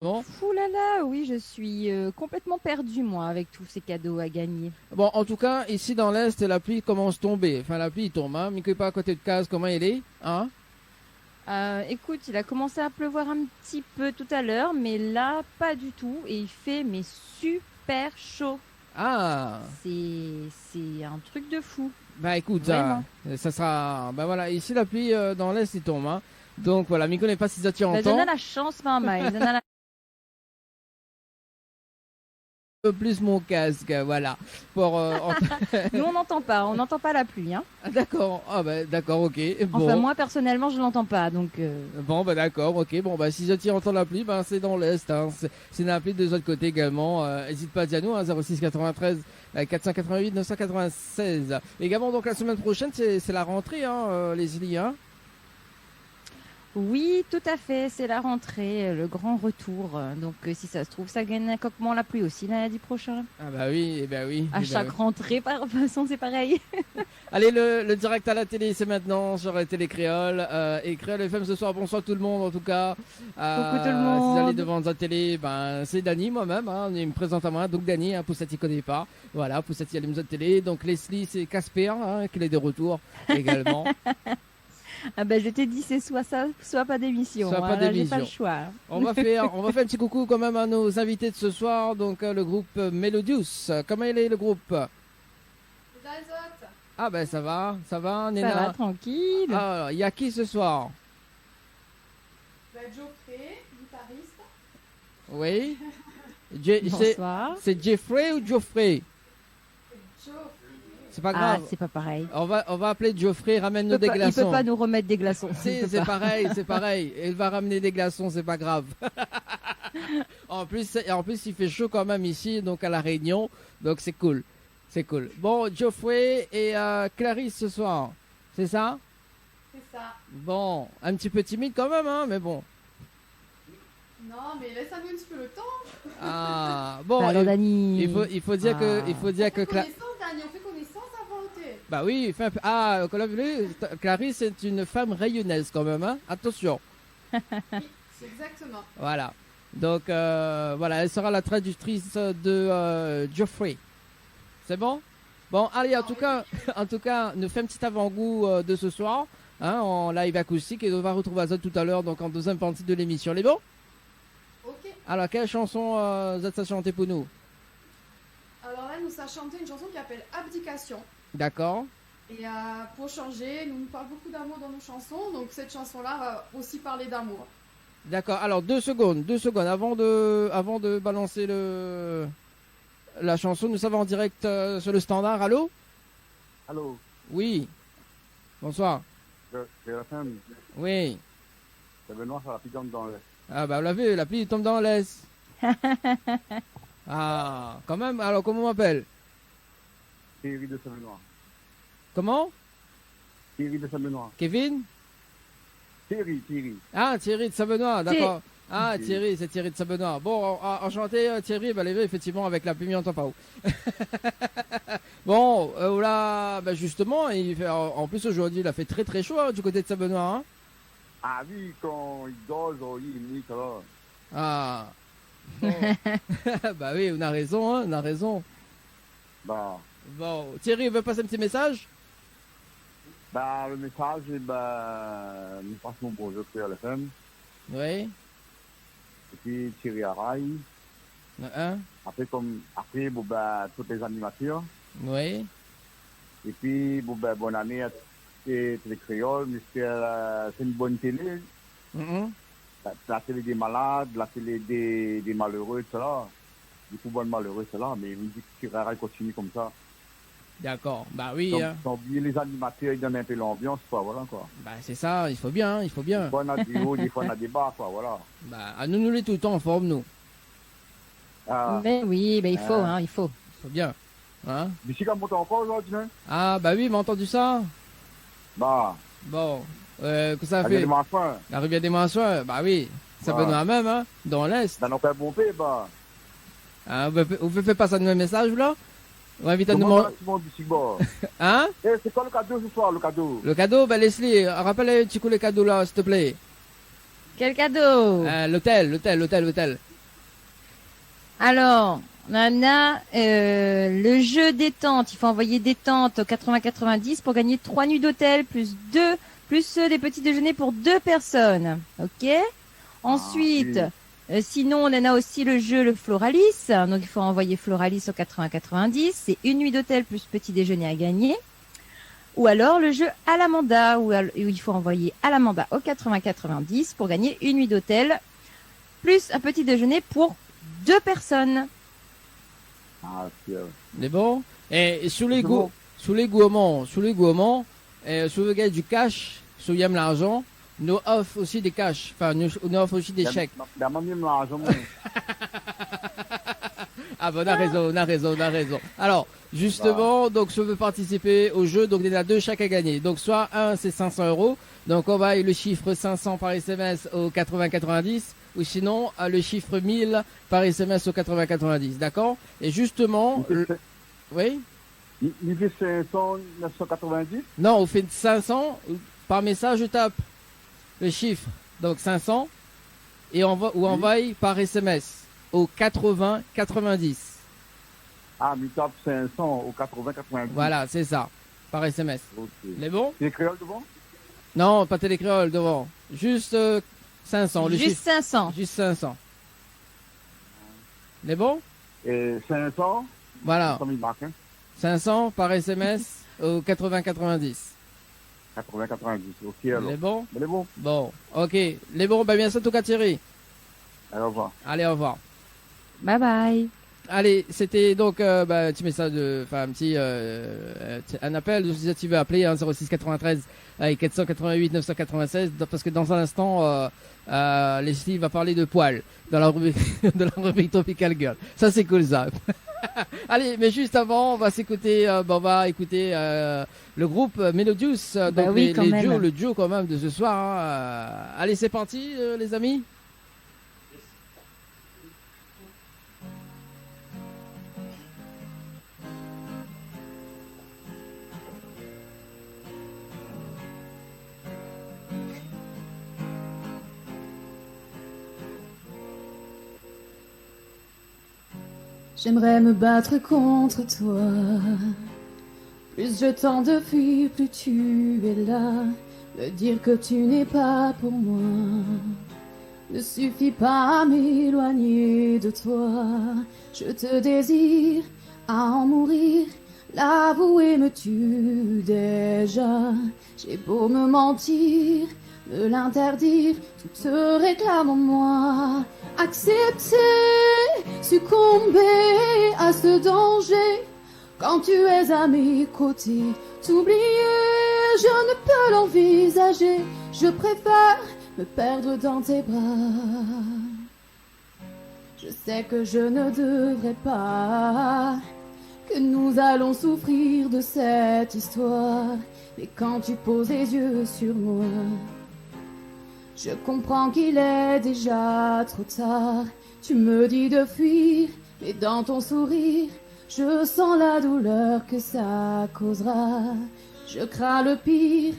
Bon. Ouh là là, oui, je suis complètement perdue, moi, avec tous ces cadeaux à gagner. Bon, en tout cas, ici dans l'Est, la pluie commence à tomber. Enfin, la pluie tombe, hein. Mickey pas à côté de case, comment elle est, hein? Écoute, il a commencé à pleuvoir un petit peu tout à l'heure, mais là, pas du tout. Et il fait, mais super chaud. Ah, C'est un truc de fou, bah écoute, vraiment. ça sera. Bah voilà, ici la pluie dans l'Est, il tombe, hein. Donc voilà, Mickey n'est pas si ça tire en Bah, donne temps. la chance, maman. Donne la... Un peu plus mon casque, voilà. Pour, Nous, on n'entend pas la pluie, hein. Ah, d'accord, ah bah d'accord, ok. Enfin, Bon, moi, personnellement, je l'entends pas, donc... bon, bah d'accord, ok. Bon, bah si je tire en temps la pluie, bah c'est dans l'Est, hein. C'est la pluie des autres côtés également. N'hésite pas à dire nous, hein, 06 93 488 996. Également, donc la semaine prochaine, c'est la rentrée, hein, Leslie, hein. Oui, tout à fait, c'est la rentrée, le grand retour. Donc, si ça se trouve, ça gagne un coquement la pluie aussi lundi prochain. Ah bah oui, eh bah oui. À eh bah chaque oui. rentrée, par façon, c'est pareil. Allez, le direct à la télé, c'est maintenant sur la télé Créole. Et Créole FM ce soir, bonsoir tout le monde en tout cas. Coucou tout le Si vous allez monde. devant votre télé, ben, c'est Dany, moi-même. Hein, il me présente à moi, donc Dany, hein, Poussette, il connaît pas. Voilà, Poussette, il allume notre télé. Donc Leslie, c'est Casper, hein, qui est de retour également. Ah ben, je t'ai dit, c'est soit ça, soit pas d'émission. Soit pas Voilà, j'ai pas le d'émission. choix. On va faire un petit coucou quand même à nos invités de ce soir. Donc le groupe Melodious. Comment il est le groupe? Ah ben ça va, Ça Nena. va, tranquille. Ah, il y a qui ce soir? Geoffrey, guitariste. Oui. Bonsoir. C'est Jeffrey ou Geoffrey? Geoffrey. C'est pas Ah, grave. c'est pas pareil. On va appeler Geoffrey, ramène-nous Il des peut glaçons. pas nous remettre des glaçons. Si, Il peut c'est pas. pareil, c'est pareil. Il va ramener des glaçons, c'est pas grave. En plus, il fait chaud quand même ici, donc à La Réunion. Donc c'est cool. C'est cool. Bon, Geoffrey et Clarisse ce soir. C'est ça? C'est ça. Bon, un petit peu timide quand même, hein, mais bon. Non, mais laisse-nous un petit peu le temps. Ah, bon, Alors, Dani. il faut dire que, il faut dire On que fait connaissance, Dani, on fait connaissance avant t'es. bah oui, comme vous voulez, Clarisse est une femme rayonnaise quand même, hein. Attention. Oui, c'est exactement. Voilà. Donc voilà, elle sera la traductrice de Geoffrey. C'est bon? Bon, allez, en tout cas, nous fait un petit avant-goût de ce soir, hein, en live acoustique, et on va retrouver ça tout à l'heure, donc en deuxième partie de l'émission. Les bons? Ok. Alors, quelle chanson vous êtes à chanter pour nous? Alors là, nous allons chanter une chanson qui s'appelle Abdication. D'accord. Et pour changer, nous parlons beaucoup d'amour dans nos chansons. Donc cette chanson-là va aussi parler d'amour. D'accord. Alors, 2 secondes, avant de balancer la chanson. Nous sommes en direct sur le standard. Allô? Allô, Oui. Bonsoir. c'est la femme. Oui. C'est Benoît, ça la piquante dans le... Ah bah vous l'avez, la pluie tombe dans l'Est. Ah, quand même. Alors, comment on m'appelle? Thierry de Saint-Benoît. Comment? Thierry de Saint-Benoît. Kevin? Thierry. Ah, Thierry de Saint-Benoît, d'accord. Ah, Thierry. Thierry, c'est Thierry de Saint-Benoît. Bon, enchanté, Thierry. Bah, les vrais, effectivement, avec la pluie, on n'entend pas où. Bon, là, bah, justement, en plus, aujourd'hui, il a fait très très chaud hein, du côté de Saint-Benoît. Hein. Ah oui, quand il dort, il me dit, ça va. Ah. Bon. Bah oui, on a raison, hein, on a raison. Bah, Bon, Thierry veut passer un petit message? le message, nous passons pour je fais à la femme. Oui. Et puis Thierry Araï. Hein? Après, tous les animateurs. Oui. Et puis, bonne année à les créoles, j'espère c'est une bonne télé. Mhm. La télé des malades, la télé des malheureux, cela. Du coup, bon malheureux, cela, mais il me dit que Thierry Araï continue comme ça. D'accord. Bah oui. Donc, Hein. sans oublier les animateurs, ils donnent un peu l'ambiance, quoi, voilà, quoi. Bah c'est ça, il faut bien, hein, il faut bien. Des fois, on a des hauts, des fois, on a des bas, quoi, voilà. Bah à nous les tout le temps en forme, nous. Ah, Mais oui, mais il faut, il faut. Il faut bien. Hein? d'ici qu'on monte encore aujourd'hui, hein? Ah bah oui, m'a entendu ça? Bah, Bon. Que ça il y a fait? des mensonges. La rivière des Mansoins, bah oui. Ça peut nous même, hein, dans l'Est. Dans nos pères bombés, bah. Hein, vous faites pas ça de mes messages, là? On invite à nous Comment manger. tu montes d'ici, bah? Hein? Eh, c'est quoi le cadeau ce soir, le cadeau? Le cadeau, bah Leslie, rappelle un petit coup les cadeaux là, s'il te plaît. Quel cadeau! L'hôtel. Alors, on a le jeu détente. Il faut envoyer détente au 80-90 pour gagner 3 nuits d'hôtel plus des petits déjeuners pour 2 personnes. Ok. Ensuite, sinon on en a aussi le jeu le Floralis. Donc il faut envoyer Floralis au 80-90. C'est une nuit d'hôtel plus petit déjeuner à gagner. Ou alors le jeu Alamanda où il faut envoyer Alamanda au 80-90 pour gagner une nuit d'hôtel plus un petit déjeuner pour 2 personnes. Ah, c'est... C'est bon? Et sous les C'est bon. gourmands, si vous gagnez du cash, si vous aimez l'argent, nous offre aussi des cash. Enfin, nous offre aussi des chèques. Dama même l'argent, moi. Ah ben, on a raison. Alors, justement, donc, si on veut participer au jeu, donc, il y en a 2 chèques à gagner. Donc, soit un, c'est 500 €. Donc, on va le chiffre 500 par SMS au 80-90. Ou sinon, le chiffre 1000 par SMS au 80-90. D'accord? Et justement, oui? Il fait 500, 990. Non, on fait 500. Par message, je tape le chiffre. Donc, 500. Et envoie par SMS au 80-90. Ah, mais il tape 500 au 80-90. Voilà, c'est ça. Par SMS. Ok. Les bons? C'est créole devant? Non, pas télécréole devant. Juste 500. Le Juste chiffre. 500. Juste 500. Les bons? Et 500, Voilà. comme il marque, hein? 500 par SMS au 80-90. 80-90. Ok, alors. Les bons? Mais les bons. Bon, ok. Les bons, ben bien ça, en tout cas, Thierry. Allez, au revoir. Allez, au revoir. Bye bye. Allez, c'était donc un petit message un appel. Si tu veux appeler 06 93 488 996, parce que dans un instant, Leslie va parler de poils dans la rubrique rubrique Tropical Girl. Ça c'est cool ça. Allez, mais juste avant, on va écouter le groupe Melodious, donc oui, quand même. le duo quand même de ce soir. Hein. Allez, c'est parti, les amis. J'aimerais me battre contre toi. Plus je tente de fuir, plus tu es là. Me dire que tu n'es pas pour moi ne suffit pas à m'éloigner de toi. Je te désire à en mourir. L'avouer me tue déjà. J'ai beau me mentir, me l'interdire, tout te réclame en moi. Accepter, succomber à ce danger quand tu es à mes côtés. T'oublier, je ne peux l'envisager. Je préfère me perdre dans tes bras. Je sais que je ne devrais pas, que nous allons souffrir de cette histoire. Mais quand tu poses les yeux sur moi, je comprends qu'il est déjà trop tard. Tu me dis de fuir, mais dans ton sourire, je sens la douleur que ça causera. Je crains le pire,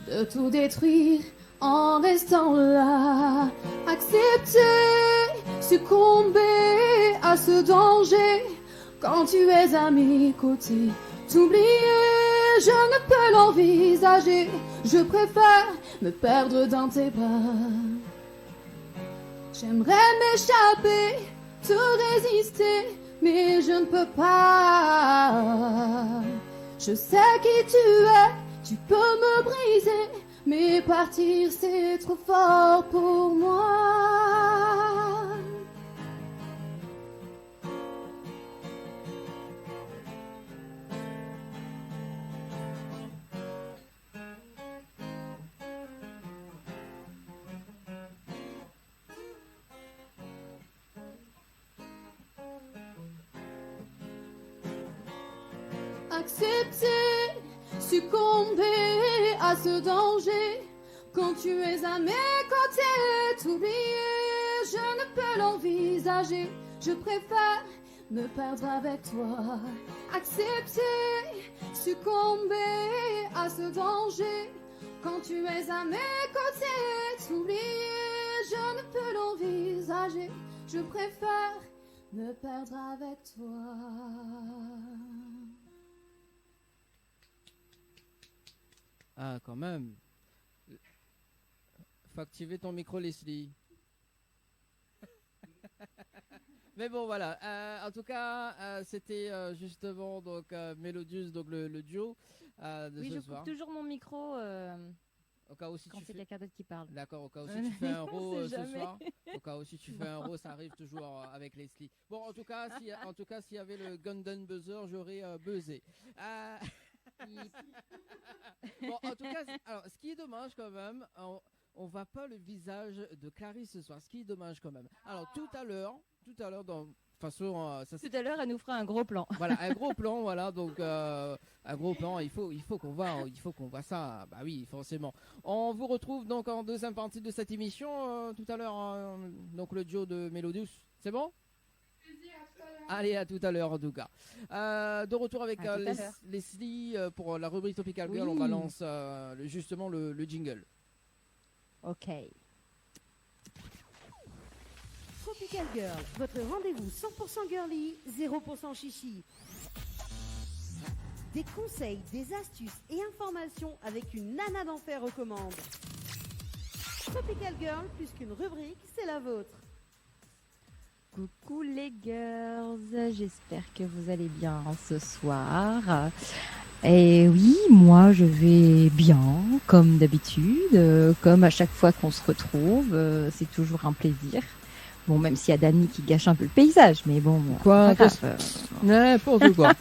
de tout détruire en restant là. Accepter, succomber à ce danger quand tu es à mes côtés. T'oublier, je ne peux l'envisager. Je préfère me perdre dans tes bras. J'aimerais m'échapper, te résister, mais je ne peux pas. Je sais qui tu es, tu peux me briser, mais partir c'est trop fort pour moi. Accepter, succomber à ce danger quand tu es à mes côtés. T'oublier, je ne peux l'envisager. Je préfère me perdre avec toi. Accepter, succomber à ce danger quand tu es à mes côtés. T'oublier, je ne peux l'envisager. Je préfère me perdre avec toi. Ah, quand même. Faut activer ton micro, Leslie. Mais bon, voilà. En tout cas, c'était justement donc Melodious, donc le duo de Oui, ce je soir. coupe toujours mon micro Au cas où si quand tu c'est fais... quelqu'un d'autre qui parle. D'accord, au cas où si tu fais un On row sait ce jamais. soir, au cas où si tu fais un row, ça arrive toujours avec Leslie. Bon, en tout cas, s'il y avait le Gundam buzzer, j'aurais buzzé. Bon, en tout cas, alors, ce qui est dommage quand même, on voit pas le visage de Clarisse ce soir, ce qui est dommage quand même. Alors, tout à l'heure, dans... De toute façon, ça, Tout à l'heure, elle nous fera un gros plan. voilà, un gros plan, voilà, donc un gros plan, il faut qu'on voit ça, bah oui, forcément. On vous retrouve donc en deuxième partie de cette émission, tout à l'heure, donc le duo de Melodious, c'est bon? Allez, à tout à l'heure en tout cas. De retour avec À tout à l'heure. Leslie pour la rubrique Tropical Girl, Oui. on balance justement le jingle. Ok. Tropical Girl, votre rendez-vous 100% girly, 0% chichi. Des conseils, des astuces et informations avec une nana d'enfer aux commandes. Tropical Girl, plus qu'une rubrique, c'est la vôtre. Coucou les girls, j'espère que vous allez bien ce soir. Et oui, moi je vais bien, comme d'habitude, comme à chaque fois qu'on se retrouve, c'est toujours un plaisir. Bon, même s'il y a Dani qui gâche un peu le paysage, mais bon, Quoi, pas grave. N'importe quoi.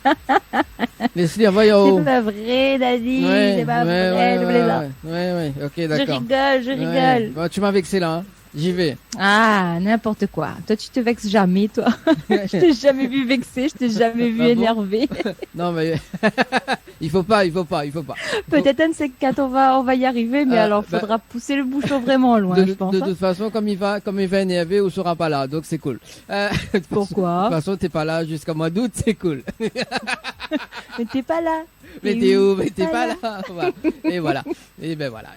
Leslie, voyons. C'est pas vrai, Dani, c'est pas vrai, ne plaisante. ouais, ok, Je d'accord. rigole, je rigole. Bon, tu m'as vexé là, hein. J'y vais. Ah, n'importe quoi. Toi, tu te vexes jamais, toi. Je t'ai jamais vu vexé, je t'ai jamais vu Ah bon énervé. Non, mais il faut pas. Peut-être un de ces quatre, on va y arriver, mais alors, bah, faudra pousser le bouchon vraiment loin, je pense. De hein. toute façon, comme il va énerver, on sera pas là, donc c'est cool. Pourquoi? De toute façon, t'es pas là jusqu'à mois d'août, c'est cool. Mais t'es pas là. Mais t'es où? Mais t'es pas là. Voilà. Et voilà. Et ben voilà.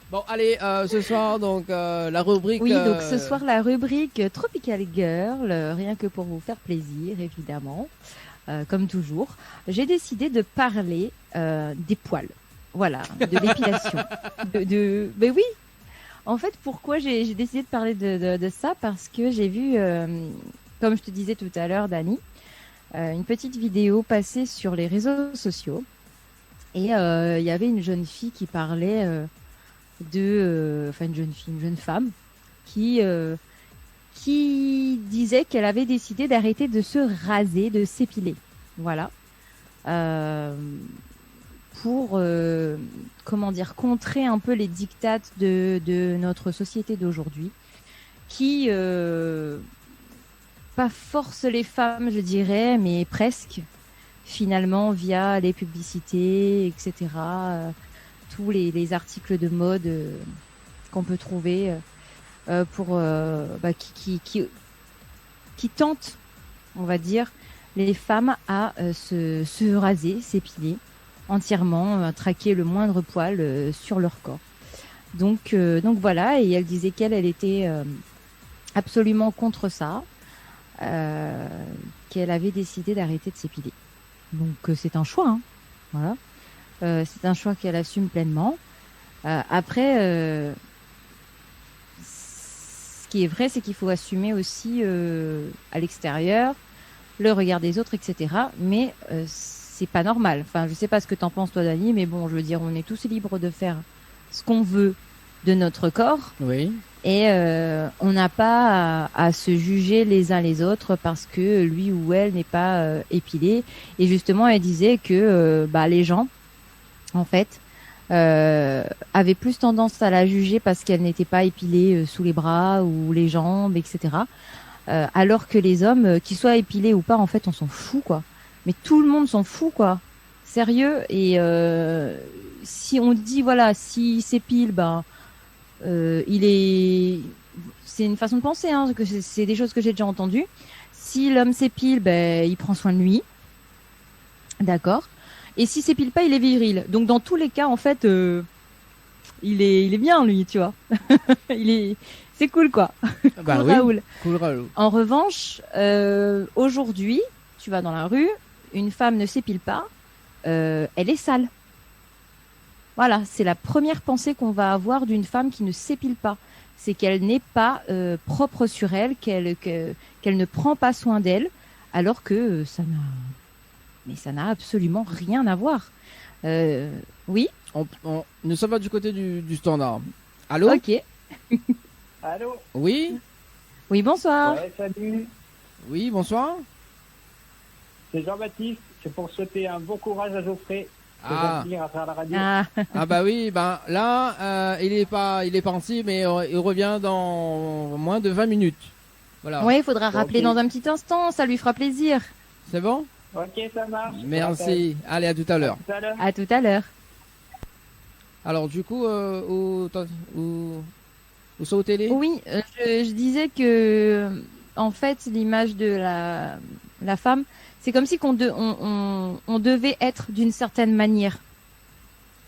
Bon, allez, ce soir, donc, la rubrique... Oui, donc ce soir, la rubrique Tropical Girl, rien que pour vous faire plaisir, évidemment, comme toujours. J'ai décidé de parler des poils. Voilà, de l'épilation. Ben oui. En fait, pourquoi j'ai décidé de parler de ça? Parce que j'ai vu, comme je te disais tout à l'heure, Dani, une petite vidéo passée sur les réseaux sociaux. Et il y avait une jeune fille qui parlait... une jeune femme qui disait qu'elle avait décidé d'arrêter de se raser, de s'épiler. Voilà. Pour contrer un peu les dictates de notre société d'aujourd'hui qui pas force les femmes, je dirais, mais presque, finalement, via les publicités, etc., tous les articles de mode qu'on peut trouver qui tentent, on va dire, les femmes à se raser, s'épiler entièrement, traquer le moindre poil sur leur corps. Donc voilà, et elle disait qu'elle était absolument contre ça, qu'elle avait décidé d'arrêter de s'épiler. Donc c'est un choix, hein. Voilà. C'est un choix qu'elle assume pleinement. Après, ce qui est vrai, c'est qu'il faut assumer aussi à l'extérieur le regard des autres, etc. Mais c'est pas normal. Enfin, je sais pas ce que t'en penses toi, Dani, mais bon, je veux dire, on est tous libres de faire ce qu'on veut de notre corps. Oui. Et on n'a pas à se juger les uns les autres parce que lui ou elle n'est pas épilé. Et justement, elle disait que les gens, en fait, avait plus tendance à la juger parce qu'elle n'était pas épilée sous les bras ou les jambes, etc. Alors que les hommes, qu'ils soient épilés ou pas, en fait, on s'en fout, quoi. Mais tout le monde s'en fout, quoi. Sérieux. Et si on dit, voilà, s'il s'épile, c'est une façon de penser, hein, que c'est des choses que j'ai déjà entendues. Si l'homme s'épile, il prend soin de lui. D'accord. Et si s'épile pas, il est viril. Donc dans tous les cas, en fait, il est bien lui, tu vois. C'est cool, quoi. Bah Cool, oui. Raoul. Cool Raoul. En revanche, aujourd'hui, tu vas dans la rue, une femme ne s'épile pas, elle est sale. Voilà, c'est la première pensée qu'on va avoir d'une femme qui ne s'épile pas. C'est qu'elle n'est pas propre sur elle, qu'elle ne prend pas soin d'elle, alors que ça n'a absolument rien à voir. Oui, Nous sommes du côté du standard. Allô? ok. Allô? Oui? Oui, bonsoir. Ouais, salut. Oui, bonsoir. C'est Jean-Baptiste. C'est pour souhaiter un bon courage à Geoffrey. C'est Ah. gentil à faire la radio. Ah, Ah bah oui, ben là, il est parti, mais il revient dans moins de 20 minutes. Voilà. ouais, il faudra rappeler Ok. dans un petit instant, ça lui fera plaisir. C'est bon? Ok, ça marche. Merci. Allez, à tout à l'heure. Tout à l'heure. À tout à l'heure. Alors, du coup, où ça au télé? Oui, je disais que, en fait, l'image de la femme, c'est comme si on devait être d'une certaine manière.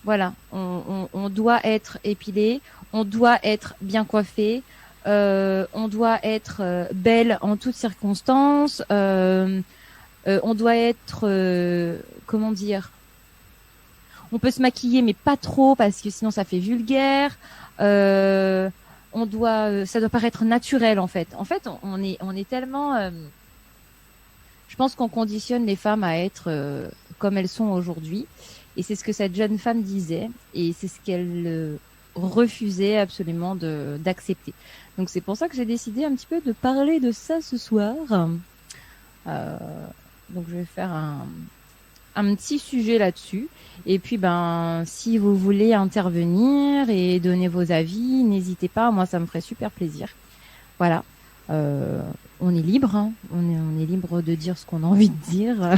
Voilà, on doit être épilé, on doit être bien coiffé, on doit être belle en toutes circonstances, on doit être, comment dire, on peut se maquiller mais pas trop parce que sinon ça fait vulgaire. On doit, ça doit paraître naturel en fait. En fait, on est tellement, je pense qu'on conditionne les femmes à être comme elles sont aujourd'hui. Et c'est ce que cette jeune femme disait, et c'est ce qu'elle refusait absolument d'accepter. Donc c'est pour ça que j'ai décidé un petit peu de parler de ça ce soir. Donc je vais faire un petit sujet là-dessus. Et puis ben si vous voulez intervenir et donner vos avis, n'hésitez pas. Moi ça me ferait super plaisir. Voilà. On est libre, hein. On est libre de dire ce qu'on a envie de dire.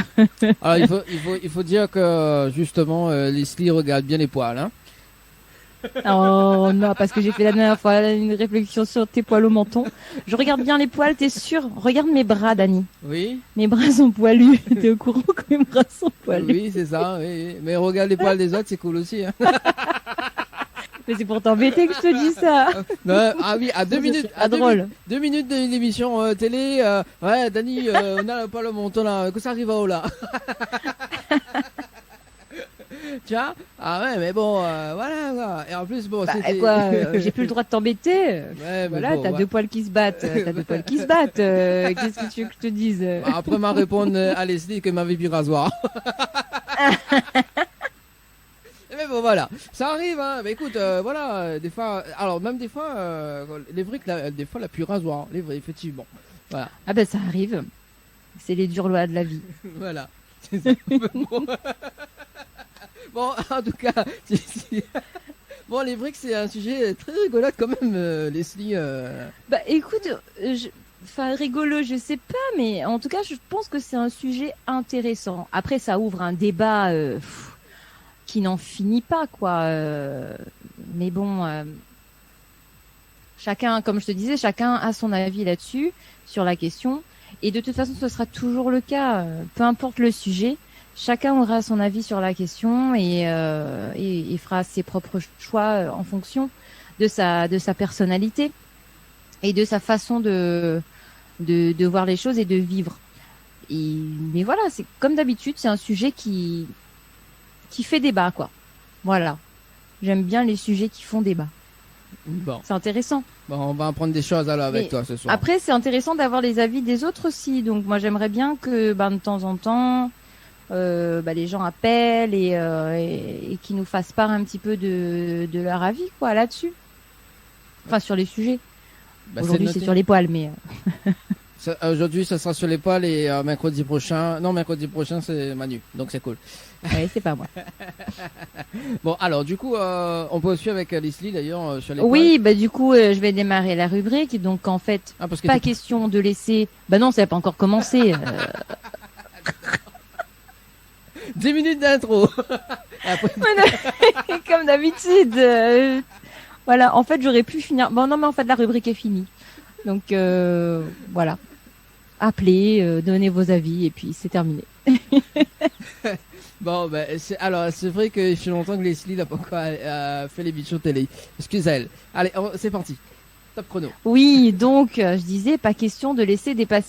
Alors, il faut dire que, justement, Leslie regarde bien les poils, hein. Oh non, parce que j'ai fait la dernière fois une réflexion sur tes poils au menton. Je regarde bien les poils, t'es sûr? Regarde mes bras, Dani. Oui? Mes bras sont poilus. T'es au courant que mes bras sont poilus? Oui, c'est ça, oui. Mais regarde les poils des autres, c'est cool aussi, hein. Mais c'est pour t'embêter que je te dis ça. Non, ah oui, à 2 C'est minutes, pas drôle. 2 minutes d'une émission télé, ouais, Dani, on a pas le montant là, que ça arrive au là. Tu vois? Ah ouais, mais bon, voilà, quoi. Et en plus, bon, Bah, c'était... quoi, j'ai plus le droit de t'embêter. Ouais, mais Voilà, bon, t'as ouais. deux poils qui se battent. T'as deux poils qui se battent. Qu'est-ce que tu veux que je te dise? Bah, après, m'a répondre à Leslie que m'avait vu rasoir. Mais bon, voilà, ça arrive, hein. Mais écoute, voilà, des fois, alors même des fois, les vrais, des fois, la pure rasoir, les vrais, effectivement. Voilà, Ah ben ça arrive. C'est les dures lois de la vie. voilà. C'est ça. Bon. Bon, en tout cas, bon, les briques, c'est un sujet très rigolote quand même, Leslie. Bah écoute, enfin rigolo, je sais pas, mais en tout cas, je pense que c'est un sujet intéressant. Après, ça ouvre un débat qui n'en finit pas, quoi. Mais bon, chacun, comme je te disais, chacun a son avis là-dessus, sur la question. Et de toute façon, ce sera toujours le cas. Peu importe le sujet, chacun aura son avis sur la question et fera ses propres choix en fonction de sa personnalité et de sa façon de voir les choses et de vivre. Mais voilà, c'est comme d'habitude, c'est un sujet qui fait débat, quoi. Voilà. J'aime bien les sujets qui font débat. Bon, C'est intéressant. bon, on va apprendre des choses alors avec Mais toi ce soir. Après, c'est intéressant d'avoir les avis des autres aussi. Donc, moi, j'aimerais bien que, de temps en temps, les gens appellent et qui nous fassent part un petit peu de leur avis, quoi, là-dessus. Enfin, sur les sujets. Bah, Aujourd'hui, noté. c'est sur les poils, mais Aujourd'hui, ça sera sur les poils et mercredi prochain, c'est Manu, donc c'est cool. ouais, c'est pas moi. Bon, alors du coup, on peut suivre avec Leslie d'ailleurs sur les poils. Oui, bah du coup, je vais démarrer la rubrique. Donc, en fait, Ah, parce que pas question de laisser. Bah non, ça n'a pas encore commencé. 10 minutes d'intro. Après, Comme d'habitude. Voilà, en fait, j'aurais pu finir. Bon, non, mais en fait, la rubrique est finie. Donc, voilà. Appelez, donnez vos avis, et puis c'est terminé. bon, ben, c'est vrai que fait longtemps que Leslie n'a pas encore fait l'émission télé. Excusez-elle. Allez, c'est parti. Top chrono. Oui, donc je disais pas question de laisser dépasser